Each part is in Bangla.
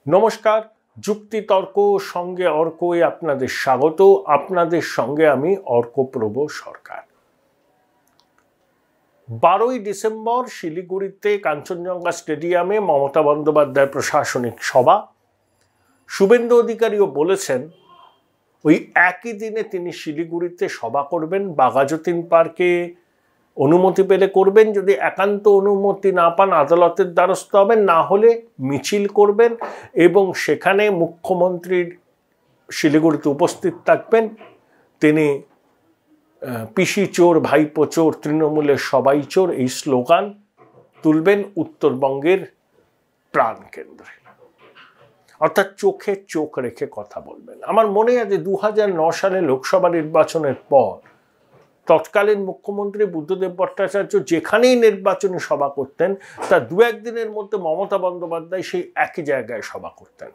নমস্কার, যুক্তিতর্ক সঙ্গে অর্কই আপনাদের স্বাগত। আপনাদের সঙ্গে আমি অর্কপ্রভ সরকার। 12ই ডিসেম্বর শিলিগুড়িতে কাঞ্চনজঙ্ঘা স্টেডিয়ামে মমতা বন্দ্যোপাধ্যায়ের প্রশাসনিক সভা। শুভেন্দু অধিকারীও বলেছেন ওই একই দিনে তিনি শিলিগুড়িতে সভা করবেন, বাঘাযতীন পার্কে অনুমতি পেলে করবেন, যদি একান্ত অনুমতি না পান আদালতের দ্বারস্থ হবেন, না হলে মিছিল করবেন এবং সেখানে মুখ্যমন্ত্রীর শিলিগুড়িতে উপস্থিত থাকবেন। তিনি পিসি চোর, ভাইপো চোর, তৃণমূলের সবাই চোর এই স্লোগান তুলবেন উত্তরবঙ্গের প্রাণকেন্দ্রে, অর্থাৎ চোখে চোখ রেখে কথা বলবেন। আমার মনে আছে 2009 সালে লোকসভা নির্বাচনের পর তৎকালীন মুখ্যমন্ত্রী বুদ্ধদেব ভট্টাচার্য যেখানেই নির্বাচনী সভা করতেন তার দু একদিনের মধ্যে মমতা বন্দ্যোপাধ্যায় সেই একই জায়গায় সভা করতেন।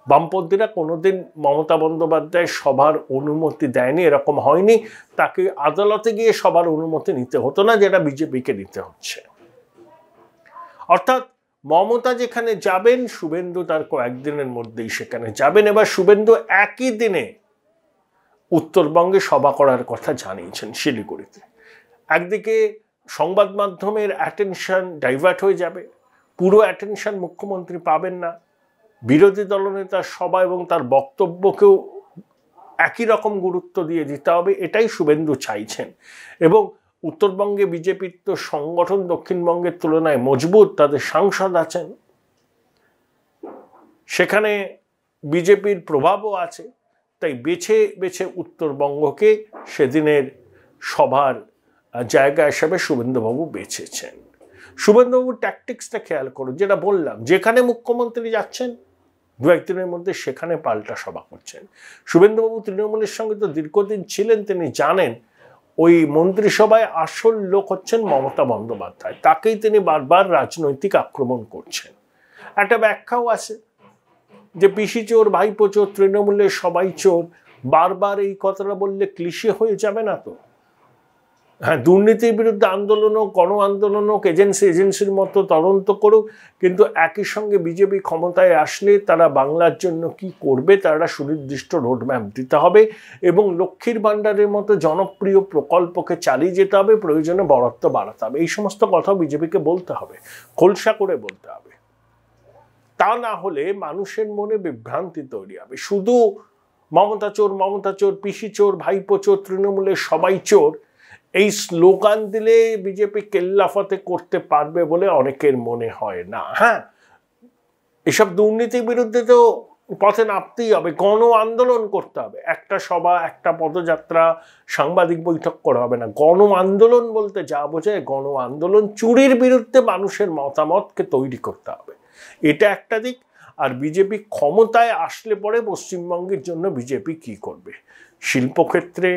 বামপন্থীরা কোনোদিন মমতা বন্দ্যোপাধ্যায় সভার অনুমতি দেয়নি, এরকম হয়নি। তাকে আদালতে গিয়ে সভার অনুমতি নিতে হতো না, যেটা বিজেপিকে নিতে হচ্ছে। অর্থাৎ মমতা যেখানে যাবেন, শুভেন্দু তার কয়েকদিনের মধ্যেই সেখানে যাবেন। এবার শুভেন্দু একই দিনে উত্তরবঙ্গে সভা করার কথা জানিয়েছেন শিলিগুড়িতে। একদিকে সংবাদ মাধ্যমের অ্যাটেনশন ডাইভার্ট হয়ে যাবে, পুরো অ্যাটেনশন মুখ্যমন্ত্রী পাবেন না। বিরোধী দলনেতার সভা এবং তার বক্তব্যকেও একই রকম গুরুত্ব দিয়ে দিতে হবে, এটাই শুভেন্দু চাইছেন। এবং উত্তরবঙ্গে বিজেপির তো সংগঠন দক্ষিণবঙ্গের তুলনায় মজবুত, তাদের সাংসদ আছেন, সেখানে বিজেপির প্রভাবও আছে। তাই বেছে বেছে উত্তরবঙ্গকে সেদিনের সভার জায়গা হিসাবে শুভেন্দুবাবু বেছেছেন। শুভেন্দুবাবুর ট্যাকটিক্সটা খেয়াল করুন, যেটা বললাম, যেখানে মুখ্যমন্ত্রী যাচ্ছেন দু একদিনের মধ্যে সেখানে পাল্টা সভা করছেন। শুভেন্দুবাবু তৃণমূলের সঙ্গে তো দীর্ঘদিন ছিলেন, তিনি জানেন ওই মন্ত্রিসভায় আসল লোক হচ্ছেন মমতা বন্দ্যোপাধ্যায়, তাকেই তিনি বারবার রাজনৈতিক আক্রমণ করছেন। একটা ব্যাখ্যাও আছে যে পিসি চোর, ভাইপো চোর, তৃণমূলের সবাই চোর, বারবার এই কথাটা বললে ক্লিশে হয়ে যাবে না তো? হ্যাঁ, দুর্নীতির বিরুদ্ধে আন্দোলন হোক, গণ আন্দোলন হোক, এজেন্সির মতো তদন্ত করুক, কিন্তু একই সঙ্গে বিজেপি ক্ষমতায় আসলে তারা বাংলার জন্য কি করবে তারা সুনির্দিষ্ট রোডম্যাপ দিতে হবে এবং লক্ষ্মীর ভাণ্ডারের মতো জনপ্রিয় প্রকল্পকে চালিয়ে যেতে হবে, প্রয়োজনে বরাদ্দ বাড়াতে হবে। এই সমস্ত কথা বিজেপিকে বলতে হবে, খোলসা করে বলতে হবে। তা না হলে মানুষের মনে বিভ্রান্তি তৈরি হবে। শুধু মমতা চোর, মমতা চোর, পিসি চোর, ভাইপো চোর, তৃণমূলের সবাই চোর এই স্লোগান দিলে বিজেপি কেল্লাফতে করতে পারবে বলে অনেকের মনে হয় না। হ্যাঁ, এসব দুর্নীতির বিরুদ্ধে তো পথে নামতেই হবে, গণ আন্দোলন করতে হবে। একটা সভা, একটা পদযাত্রা, সাংবাদিক বৈঠক করা হবে না। গণ আন্দোলন বলতে যা বোঝায়, গণ আন্দোলন চুরির বিরুদ্ধে মানুষের মতামতকে তৈরি করতে হবে, এটা একটা দিক। আর বিজেপি ক্ষমতায় আসলে পরে পশ্চিমবঙ্গের জন্য বিজেপি কি করবে, শিল্পক্ষেত্রে,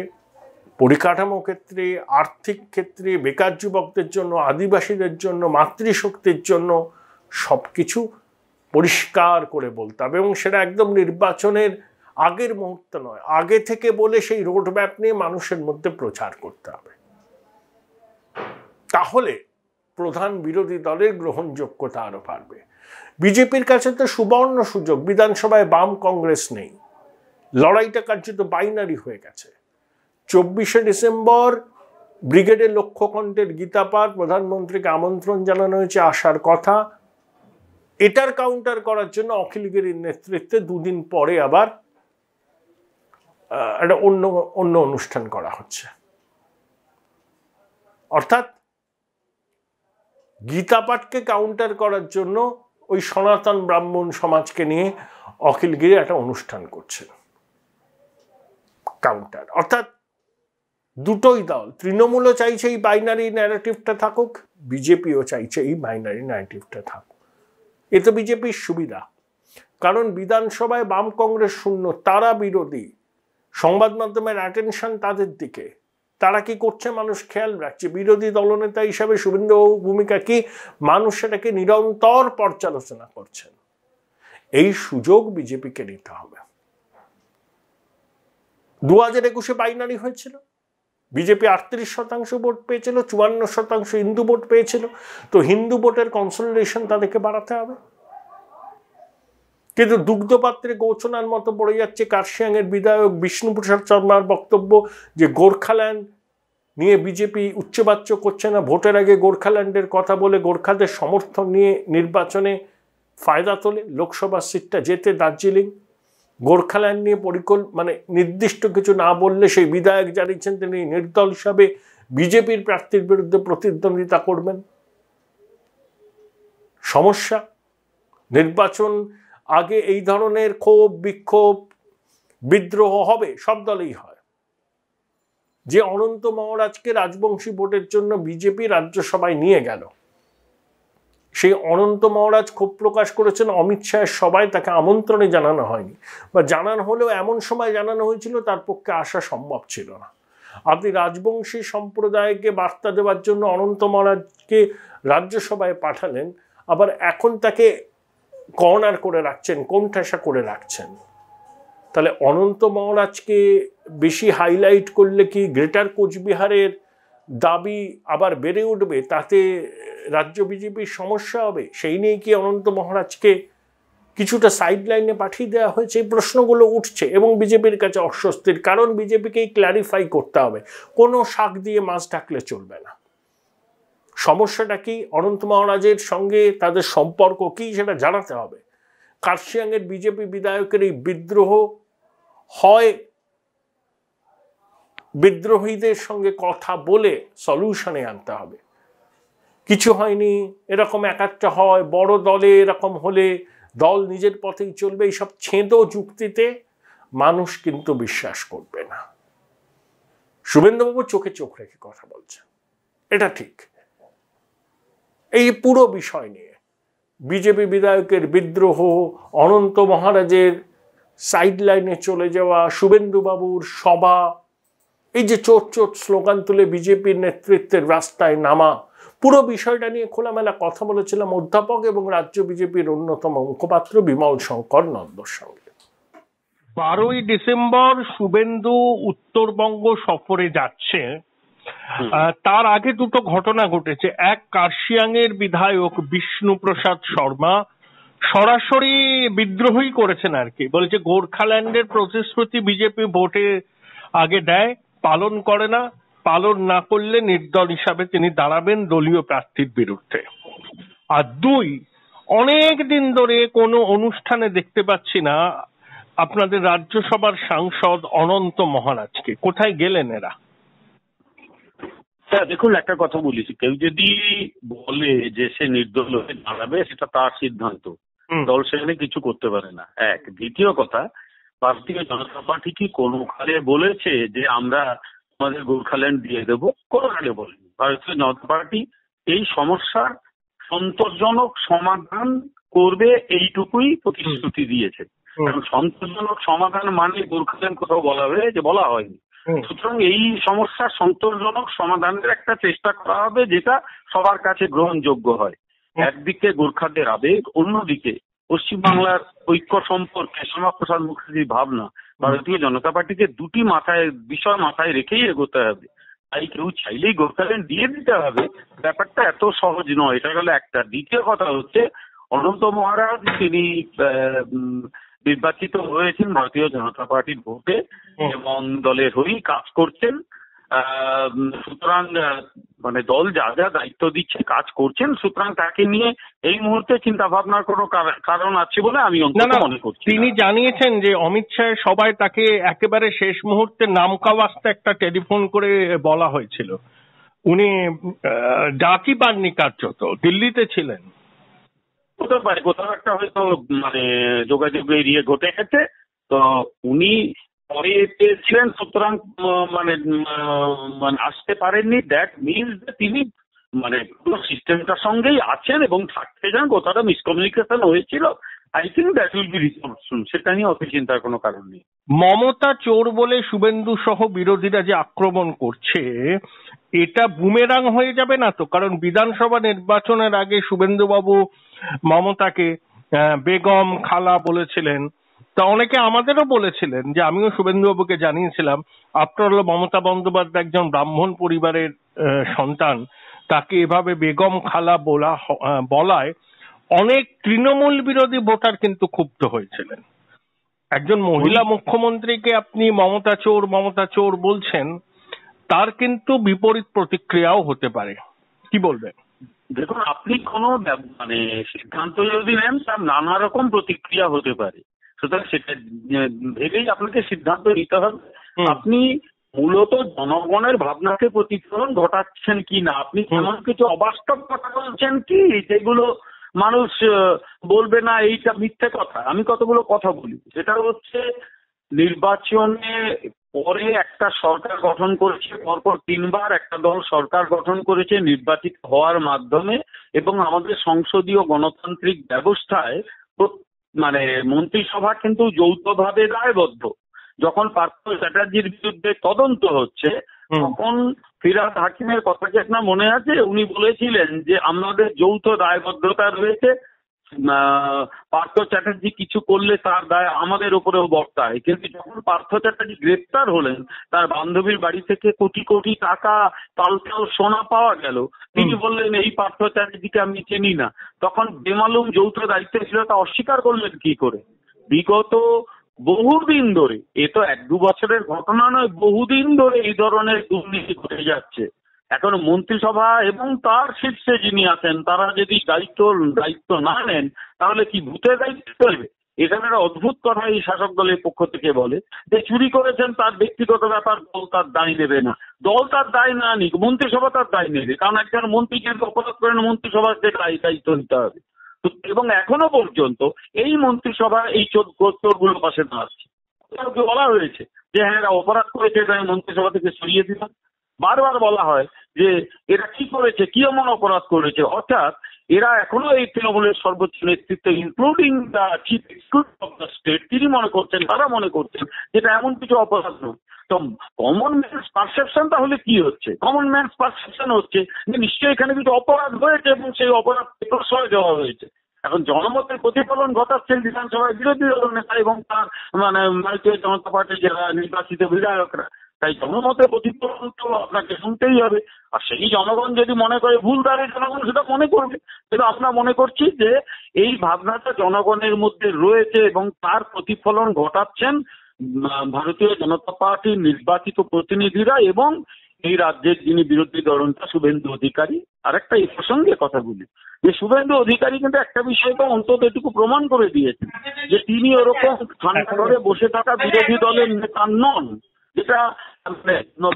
পরিকাঠামো ক্ষেত্রে, আর্থিক ক্ষেত্রে, বেকার যুবকদের জন্য, আদিবাসীদের জন্য, মাতৃশক্তির জন্য সব কিছু পরিষ্কার করে বলতে হবে। এবং সেটা একদম নির্বাচনের আগের মুহূর্ত নয়, আগে থেকে বলে সেই রোডম্যাপ নিয়ে মানুষের মধ্যে প্রচার করতে হবে। তাহলে প্রধান বিরোধী দলের গ্রহণযোগ্যতা আরো বাড়বে। বিজেপির কাছে তো সুবর্ণ সুযোগ, বিধানসভায় বাম কংগ্রেস নেই, লড়াইটা কার্যত বাইনারি হয়ে গেছে। 24শে ডিসেম্বর ব্রিগেডের লক্ষ্যকণ্ঠের গীতাপাঠ, প্রধানমন্ত্রীকে আমন্ত্রণ জানানো হয়েছে, আসার কথা। এটার কাউন্টার করার জন্য অখিলগিরির নেতৃত্বে দুদিন পরে আবার একটা অন্য অনুষ্ঠান করা হচ্ছে। অর্থাৎ গীতাপাঠকে কাউন্টার করার জন্য ওই সনাতন ব্রাহ্মণ সমাজকে নিয়ে অখিলগিরি একটা অনুষ্ঠান করছে কাউন্টার। অর্থাৎ দুটোই দল, তৃণমূলও চাইছে এই বাইনারি ন্যারেটিভটা থাকুক, বিজেপিও চাইছে এই বাইনারি ন্যারেটিভটা থাকুক। এ তো বিজেপির সুবিধা, কারণ বিধানসভায় বাম কংগ্রেস শূন্য, তারা বিরোধী, সংবাদ মাধ্যমের অ্যাটেনশন তাদের দিকে, তারা কি করছে মানুষ খেয়াল রাখছে। বিরোধী দলনেতা হিসাবে শুভেন্দুবাবুর ভূমিকা কি, মানুষ সেটাকে নিরন্তর পর্যালোচনা করছেন। এই সুযোগ বিজেপিকে নিতে হবে। 2021-এ বাইনারি হয়েছিল, বিজেপি 38% ভোট পেয়েছিল, 54% হিন্দু ভোট পেয়েছিল। তো হিন্দু ভোটের কনসলিডেশন তাদেরকে বাড়াতে হবে। কিন্তু দুগ্ধপাত্রে গোচনার মতো পড়ে যাচ্ছে কার্শিয়াংয়ের বিধায়ক বিষ্ণুপ্রসাদ শর্মার বক্তব্য যে গোর্খাল্যান্ড নিয়ে বিজেপি উচ্চবাচ্য করছে না, ভোটের আগে গোর্খাল্যান্ডের কথা বলে গোর্খাদের সমর্থন নিয়ে নির্বাচনে ফায়দা তোলে, লোকসভা সিটটা জেতে দার্জিলিং। গোর্খাল্যান্ড নিয়ে মানে নির্দিষ্ট কিছু না বললে সেই বিধায়ক জানিয়েছেন তিনি নির্দল হিসাবে বিজেপির প্রার্থীর বিরুদ্ধে প্রতিদ্বন্দ্বিতা করবেন। সমস্যা, নির্বাচন আগে এই ধরনের ক্ষোভ বিক্ষোভ বিদ্রোহ হবে, সব দলেই হয়। যে অনন্ত মহারাজকে রাজবংশী ভোটের জন্য বিজেপি রাজ্যসভায় নিয়ে গেল, সেই অনন্ত মহারাজ ক্ষোভ প্রকাশ করেছেন অমিত শাহের সভায়, তাকে আমন্ত্রণে জানানো হয়নি, বা জানানো হলেও এমন সময় জানানো হয়েছিল তার পক্ষে আসা সম্ভব ছিল না। আপনি রাজবংশী সম্প্রদায়কে বার্তা দেওয়ার জন্য অনন্ত মহারাজকে রাজ্যসভায় পাঠালেন, আবার এখন তাকে কর্নার করে রাখছেন, কোণঠাসা করে রাখছেন। তাহলে অনন্ত মহারাজকে বেশি হাইলাইট করলে কি গ্রেটার কোচবিহারের দাবি আবার বেড়ে উঠবে, তাতে রাজ্য বিজেপির সমস্যা হবে? সেই নিয়ে কি অনন্ত মহারাজকে কিছুটা সাইড লাইনে পাঠিয়ে দেওয়া হয়েছে? এই প্রশ্নগুলো উঠছে এবং বিজেপির কাছে অস্বস্তির কারণ বিজেপিকেই ক্ল্যারিফাই করতে হবে, কোনো শাক দিয়ে মাছ ঢাকলে চলবে না। সমস্যাটা কি, অনন্ত মহারাজের সঙ্গে তাদের সম্পর্ক কি সেটা জানাতে হবে। কার্শিয়াংয়ের বিজেপি বিধায়কের এই বিদ্রোহ হয় বিদ্রোহীদের সঙ্গে কথা বলে সলিউশনে আনতে হবে, কিছু হয়নি এরকম একটা হয়, বড় দলে এরকম হলে দল নিজের পথেই চলবে, এইসব ছেঁদো যুক্তিতে মানুষ কিন্তু বিশ্বাস করবে না। শুভেন্দুবাবু চোখে চোখ রেখে কথা বলছেন, এটা ঠিক। এই পুরো বিষয় নিয়ে বিজেপি বিধায়কের বিদ্রোহ, অনন্ত মহারাজের সাইড লাইনে চলে যাওয়া, শুভেন্দুবাবুর সভা, এই যে চোট চোট স্লোগান তুলে বিজেপির নেতৃত্বের রাস্তায় নামা, পুরো বিষয়টা নিয়ে খোলামেলা কথা বলেছিলাম অধ্যাপক এবং রাজ্য বিজেপির অন্যতম মুখপাত্র বিমল শঙ্কর নন্দর সঙ্গে। 12ই ডিসেম্বর শুভেন্দু উত্তরবঙ্গ সফরে যাচ্ছে, তার আগে দুটো ঘটনা ঘটেছে। এক, কার্শিয়াংয়ের বিধায়ক বিষ্ণুপ্রসাদ শর্মা সরাসরি বিদ্রোহই করেছেন আর কি, বলেছে গোর্খাল্যান্ডের প্রতিশ্রুতি বিজেপি ভোটে আগে দেয়, পালন করে না, পালন না করলে নির্দল হিসাবে তিনি দাঁড়াবেন দলীয় প্রার্থীর বিরুদ্ধে। আর দুই, অনেক দিন ধরে কোনো অনুষ্ঠানে দেখতে পাচ্ছি না আপনাদের রাজ্যসভার সাংসদ অনন্ত মহারাজকে, কোথায় গেলেন এরা? দেখুন, একটা কথা বলেছি, কেউ যদি বলে যে সে নির্দল হয়ে দাঁড়াবে সেটা তার সিদ্ধান্ত, দল সেখানে কিছু করতে পারে না। এক, দ্বিতীয় কথা, ভারতীয় জনতা পার্টি কি কোনো কালে বলেছে যে আমরা আমাদের গোর্খাল্যান্ড দিয়ে দেবো? কোনো কালে বলেনি। ভারতীয় জনতা পার্টি এই সমস্যার সন্তোষজনক সমাধান করবে এইটুকুই প্রতিশ্রুতি দিয়েছে। কারণ সন্তোষজনক সমাধান মানে গোর্খাল্যান্ড কোথাও বলা হয়ে যে বলা হয়নি। সুতরাং এই সমস্যার সন্তোষজনক সমাধানের একটা চেষ্টা করা হবে যেটা সবার কাছে গ্রহণযোগ্য হয়। একদিকে গোর্খাদের আবেগ, অন্যদিকে পশ্চিমবাংলার ঐক্য সম্পর্কে শ্যামাপ্রসাদ মুখার্জির ভাবনা। ভারতীয় জনতা পার্টিকে দুটি বিষয় মাথায় রেখেই এগোতে হবে। তাই কেউ চাইলেই গোর্খাল্যান্ড দিয়ে দিতে হবে, ব্যাপারটা এত সহজ নয়। এটা গেল একটা। দ্বিতীয় কথা হচ্ছে, অনন্ত মহারাজ তিনি নির্বাচিত হয়েছেন ভারতীয় জনতা পার্টির ভোটে এবং দলের হয়েই কাজ করছেন। সুতরাং মানে দল যা যা দায়িত্ব দিচ্ছে কাজ করছেন, সুতরাং তাকে নিয়ে এই মুহূর্তে চিন্তা ভাবনার কোনো কারণ আছে বলে আমি অন্তত মনে করছি। তিনি জানিয়েছেন যে অমিত শাহের সবাই তাকে একেবারে শেষ মুহূর্তে নামকা ওয়াস্তে একটা টেলিফোন করে বলা হয়েছিল, উনি ডাকি পাননি, কার্যত দিল্লিতে ছিলেন। হতে পারে কোথাও একটা হয়তো মানে যোগাযোগের ইয়ে ঘটে গেছে, তো উনি পরে পেয়েছিলেন, সুতরাং মানে আসতে পারেননি। দ্যাট মিনস যে তিনি মানে পুরো সিস্টেমটার সঙ্গেই আছেন এবং থাকতে চান। কোথাও মিসকমিউনিকেশন হয়েছিল, I think that will be resolved soon. সেটা নিয়ে অত চিন্তার কোনো কারণ নেই। মমতা চোর বলে শুভেন্দু সহ বিরোধীরা যে আক্রমণ করছে, এটা বুমেরাং হয়ে যাবে না তো? কারণ বিধানসভা নির্বাচনের আগে শুভেন্দুবাবু মমতাকে বেগম খালা বলেছিলেন, তা অনেকে আমাদেরও বলেছিলেন, যে আমিও শুভেন্দুবাবুকে জানিয়েছিলাম, আফটার অল মমতা বন্দ্যোপাধ্যায় একজন ব্রাহ্মণ পরিবারের সন্তান, তাকে এভাবে বেগম খালা বলায় অনেক তৃণমূল বিরোধী ভোটার কিন্তু ক্ষুব্ধ হয়েছিলেন। একজন মহিলা মুখ্যমন্ত্রীকে আপনি মমতা চোর বলছেন, তার কিন্তু বিপরীত প্রতিক্রিয়াও হতে পারে, কি বলবেন? দেখুন, আপনি কোনো মানে সিদ্ধান্ত যদি নেন তার নানা রকম প্রতিক্রিয়া হতে পারে, সুতরাং সেটা ভেবেই আপনাকে সিদ্ধান্ত নিতে হবে। আপনি মূলত জনগণের ভাবনাকে প্রতিফলন ঘটাচ্ছেন কি না, আপনি এমন কিছু অবাস্তব কথা বলছেন কি যেগুলো মানুষ বলবে না এইটা মিথ্যে কথা। আমি কতগুলো কথা বলি, সেটা হচ্ছে নির্বাচনে পরে একটা সরকার গঠন করেছে, পরপর 3 বার একটা দল সরকার গঠন করেছে নির্বাচিত হওয়ার মাধ্যমে, এবং আমাদের সংসদীয় গণতান্ত্রিক ব্যবস্থায় মানে মন্ত্রিসভা কিন্তু যৌথভাবে দায়বদ্ধ। যখন পার্থ চ্যাটার্জির বিরুদ্ধে তদন্ত হচ্ছে তখন ফিরহাদ হাকিমের কথা কি আপনার মনে আছে? উনি বলেছিলেন যে আমাদের যৌথ দায়বদ্ধতা রয়েছে, পার্থ চ্যাটার্জি কিছু করলে তার দায় আমাদের উপরেও বর্তায়। কিন্তু যখন পার্থ চ্যাটার্জি গ্রেপ্তার হলেন, তার বান্ধবীর বাড়ি থেকে কোটি কোটি টাকা তালতাল সোনা পাওয়া গেল, তিনি বললেন এই পার্থ চ্যাটার্জিকে আমি চিনি না। তখন বেমালুম যৌথ দায়িত্ব ছিল তা অস্বীকার করলেন কি করে? বিগত বহুদিন ধরে, এ তো 1-2 বছরের ঘটনা নয়, বহুদিন ধরে এই ধরনের দুর্নীতি ঘটে যাচ্ছে। এখন মন্ত্রিসভা এবং তার শীর্ষে যিনি আছেন তারা যদি দায়িত্ব না নেন তাহলে কি ভূতের দায়িত্ব করবে? এখানে একটা অদ্ভুত কথা এই শাসক দলের পক্ষ থেকে বলে যে চুরি করেছেন তার ব্যক্তিগত ব্যাপার, দল তার দায় নেবে না। দল তার দায় না নিক, মন্ত্রিসভা তার দায় নেবে, কারণ একজন মন্ত্রী যদি অপরাধ করেন মন্ত্রিসভাকে দায়িত্ব নিতে হবে। এবং এখনো পর্যন্ত এই মন্ত্রিসভা এই চোরগুলো পাশে দাঁড়াচ্ছে। বলা হয়েছে যে হ্যাঁ এরা অপরাধ করেছে, এটা মন্ত্রিসভা থেকে সরিয়ে দিলাম। বারবার বলা হয় যে এরা কি করেছে, কি এমন অপরাধ করেছে, অর্থাৎ এরা এখনো এই তৃণমূলের সর্বোচ্চ নেতৃত্ব including the chief executive of the state তিনি মনে করছেন, তারা মনে করছেন যেটা এমন কিছু অপরাধ নয়। তো কমন ম্যানস পারসেপশন তাহলে কি হচ্ছে? কমন ম্যানস পারসেপশন হচ্ছে যে নিশ্চয়ই এখানে কিছু অপরাধ হয়েছে এবং সেই অপরাধ প্রশ্রয় দেওয়া হয়েছে। এখন জনমতের প্রতিফলন ঘটাচ্ছেন বিধানসভায় বিরোধী দল নেতা এবং তার মানে ভারতীয় জনতা পার্টির যারা নির্বাচিত বিধায়করা। তাই জনমতের প্রতিফলন তো আপনাকে শুনতেই হবে। আর সেই জনগণ যদি মনে করে ভুল, তাহলে জনগণ সেটা মনে করবে। কিন্তু আমরা মনে করছি যে এই ভাবনাটা জনগণের মধ্যে রয়েছে এবং তার প্রতিফলন ঘটাচ্ছেন ভারতীয় জনতা পার্টির নির্বাচিত প্রতিনিধিরা এবং এই রাজ্যের যিনি বিরোধী দলনেতা শুভেন্দু অধিকারী। আরেকটা এই প্রসঙ্গে কথা বলি যে শুভেন্দু অধিকারী কিন্তু একটা বিষয়টা অন্তত এটুকু প্রমাণ করে দিয়েছেন যে তিনি ওরকম ঠান্ডা করে বসে থাকা বিরোধী দলের নেতা নন, যেটা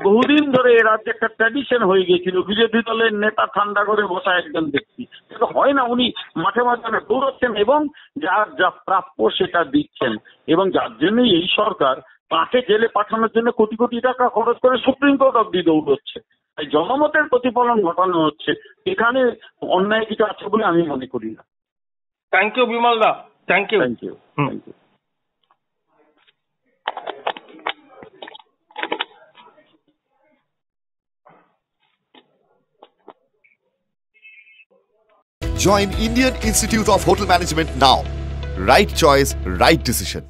বহুদিন ধরে এ রাজ্যে একটা ট্র্যাডিশন হয়ে গিয়েছিল। বিরোধী দলের নেতা ঠান্ডা করে বসা একজন ব্যক্তি, সেটা হয় না। উনি মাঠে মাঠে দৌড়চ্ছেন এবং যার যা প্রাপ্য সেটা দিচ্ছেন, এবং যার জন্যই এই সরকার তাকে জেলে পাঠানোর জন্য কোটি কোটি টাকা খরচ করে সুপ্রিম কোর্ট অব্দি দৌড়চ্ছে। তাই জনমতের প্রতিফলন ঘটানো হচ্ছে, এখানে অন্যায় কিছু আছে বলে আমি মনে করি না। Thank you Bimal da, thank you. Thank you, thank you. Join Indian Institute of Hotel Management now. Right choice, right decision.